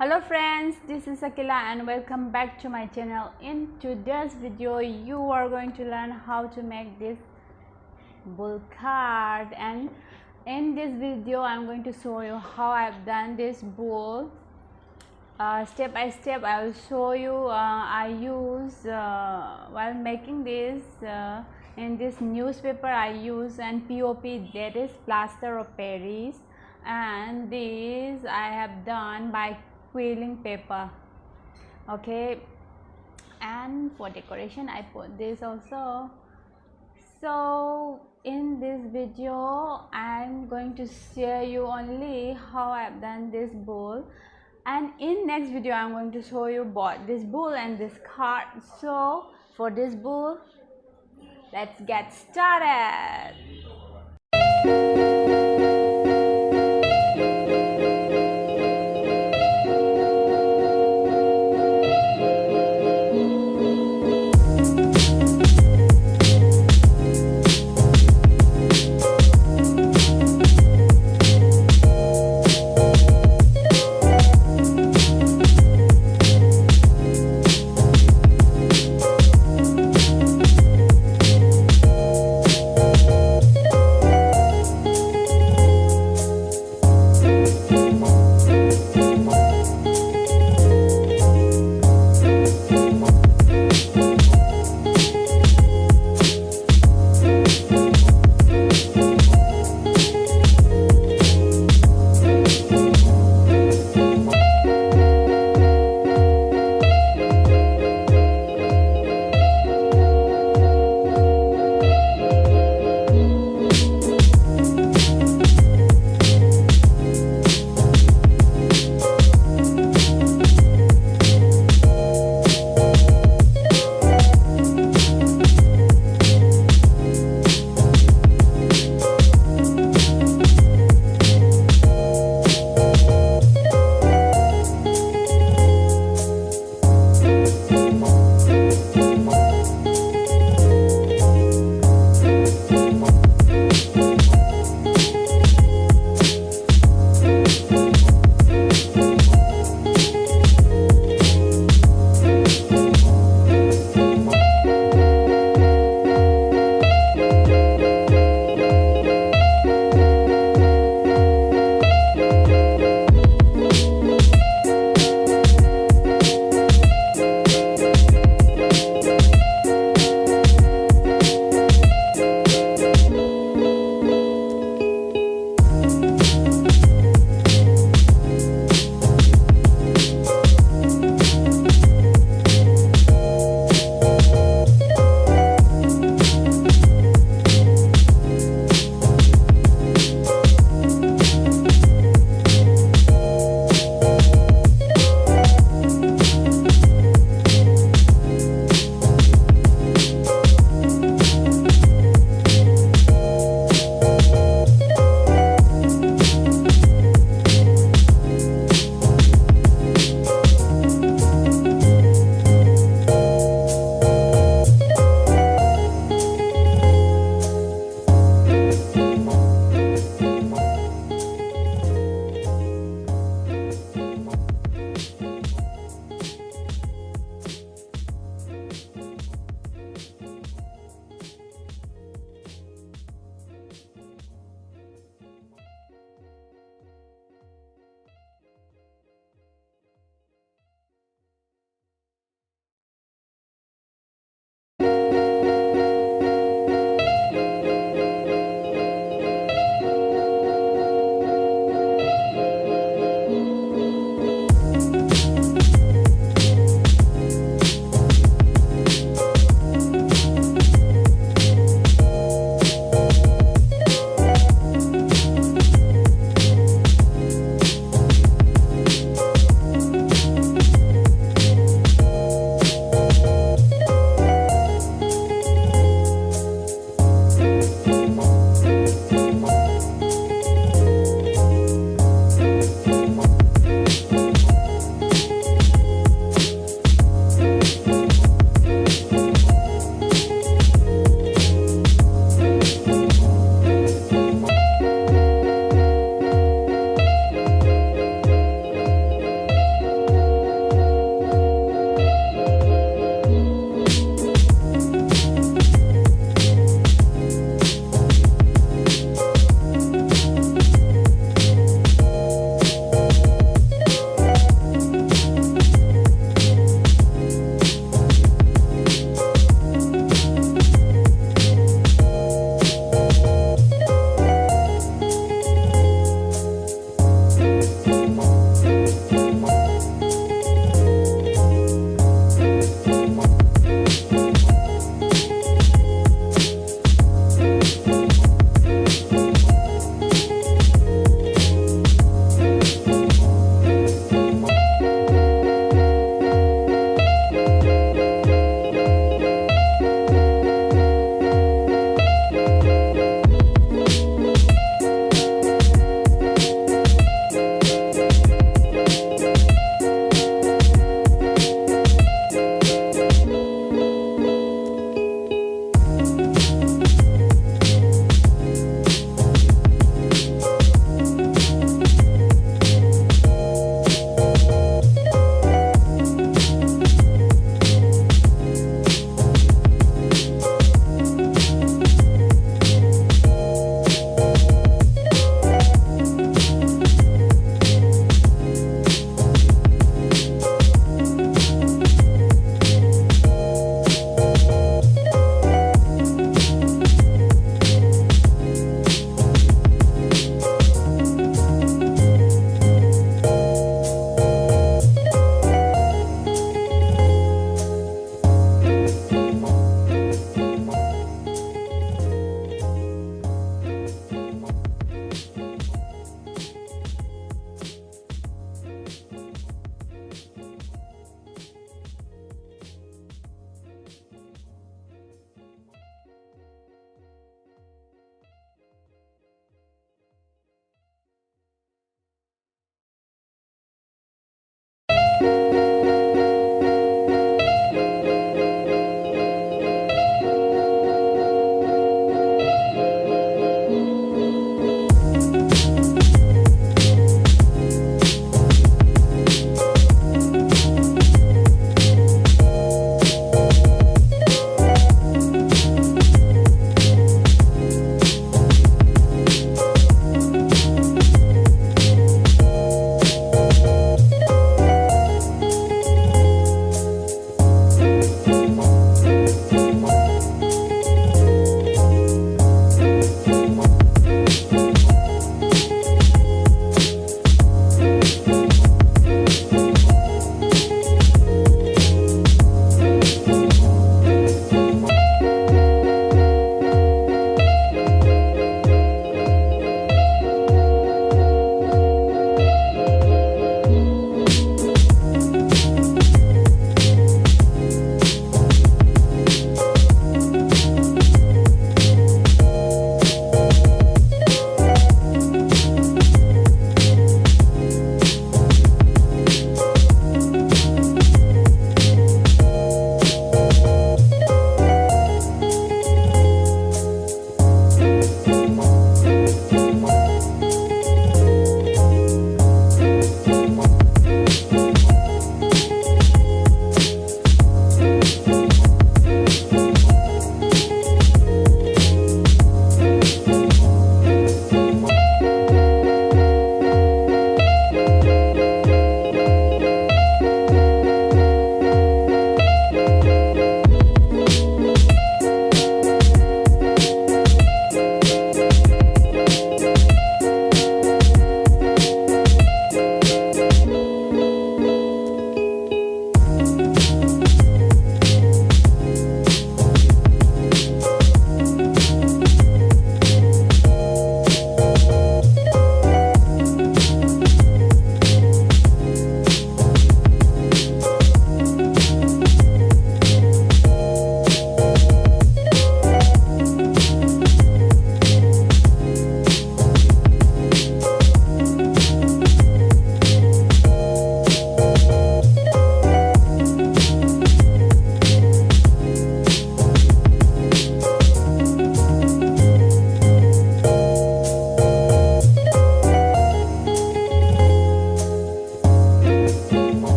Hello friends, this is Akila and welcome back to my channel. In today's video you are going to learn how to make this bull card, and in this video I'm going to show you how I've done this bull step by step. I will show you I use while making this in this newspaper I use and POP, that is plaster of Paris, and this I have done by quilling paper. Okay, and for decoration I put this also. So in this video I'm going to share you only how I've done this bowl, and in next video I'm going to show you both this bowl and this card. So for this bowl, let's get started.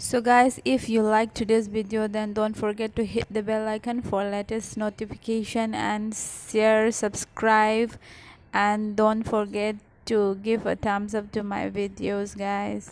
So guys, if you like today's video, then don't forget to hit the bell icon for latest notification, and share, subscribe, and don't forget to give a thumbs up to my videos, guys.